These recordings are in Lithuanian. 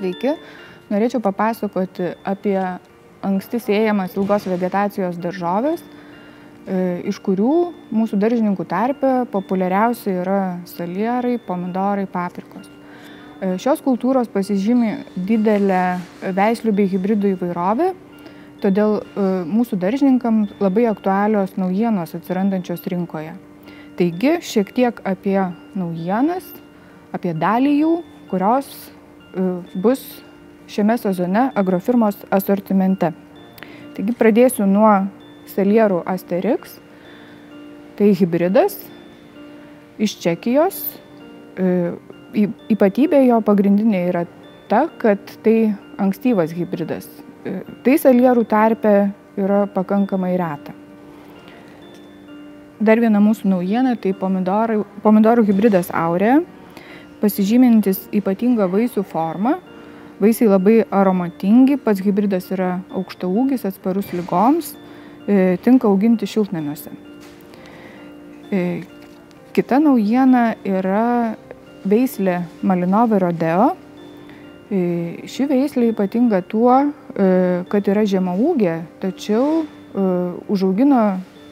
Sveiki, norėčiau papasakoti apie anksti sėjamas ilgos vegetacijos daržoves, iš kurių mūsų daržininkų tarpe populiariausi yra salierai, pomidorai, paprikos. Šios kultūros pasižymi didelę veislių bei hibridų įvairovę, todėl mūsų daržininkams labai aktualios naujienos atsirandančios rinkoje. Taigi, šiek tiek apie naujienas, apie dalį jų, kurios bus šiame sezone Agrofirmos asortimente. Taigi pradėsiu nuo salierų Asterix. Tai hibridas iš Čekijos. Ypatybė jo pagrindinė yra ta, kad tai ankstyvas hibridas. Tai salierų tarpe yra pakankamai reta. Dar viena mūsų naujiena, tai pomidorų hibridas Aurea, pasižymintis ypatingą vaisių formą. Vaisiai labai aromatingi, pats hibridas yra aukštaūgis, atsparus ligoms, tinka auginti šiltnamiuose. Kita naujiena yra veislė Malinovi Rodeo. Ši veislė ypatinga tuo, kad yra žemaūgė, tačiau užaugino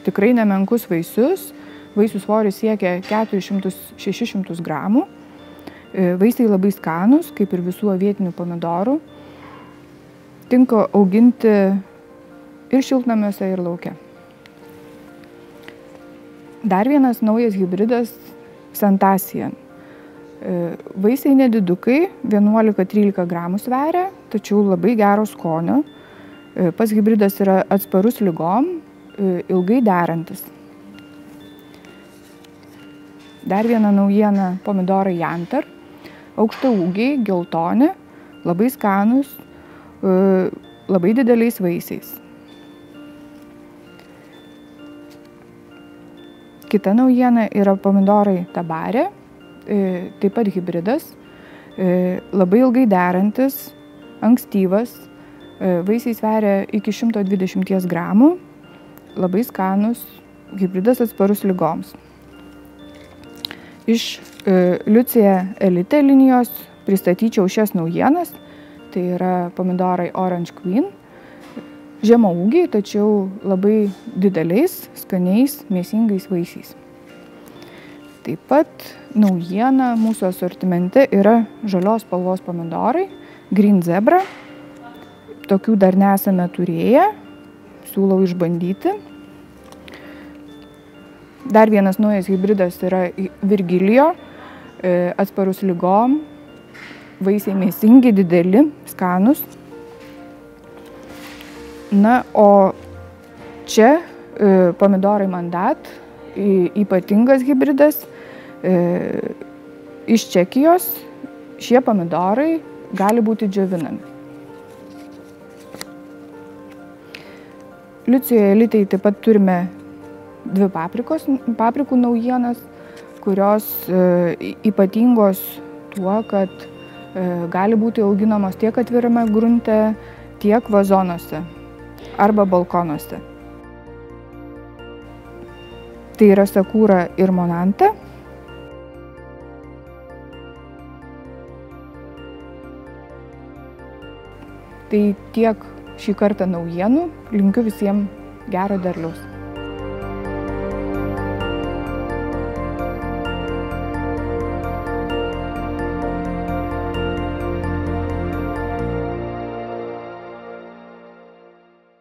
tikrai nemenkus vaisius. Vaisių svoris siekia 400–600 gramų. Vaisiai labai skanūs, kaip ir visų vietinių pomidorų. Tinka auginti ir šiltnamiuose, ir lauke. Dar vienas naujas hibridas Santasian. Vaisiai nedidukai, 11–13 gramų sveria, tačiau labai gero skonio. Pats hibridas yra atsparus ligom, ilgai derantis. Dar viena naujiena – pomidorai Jantar. Aukštaūgiai, geltoni, labai skanūs, labai dideliais vaisiais. Kita naujiena yra pomidorai Tabarė, taip pat hibridas, labai ilgai derantis, ankstyvas, vaisiai sveria iki 120 gramų, labai skanūs, hibridas atsparus ligoms. Iš Liucija Elite linijos pristatyčiau šias naujienas. Tai yra pomidorai Orange Queen. Žemaūgiai, tačiau labai dideliais, skaniais, mėsingais vaisiais. Taip pat naujiena mūsų asortimente yra žalios spalvos pomidorai Green Zebra. Tokių dar nesame turėję. Siūlau išbandyti. Dar vienas naujas hibridas yra Virgilio, atsparus ligom, vaisiai mėsingi, dideli, skanūs. Na, o čia pomidorai Mandat, ypatingas hibridas iš Čekijos. Šie pomidorai gali būti džiovinami. Liucijoje Elitei taip pat turime 2 paprikų naujienas, kurios ypatingos tuo, kad gali būti auginamos tiek atvirame grunte, tiek vazonuose arba balkonuose. Tai yra Sakura ir Monanta. Tai tiek šį kartą naujienų. Linkiu visiems gero derliaus.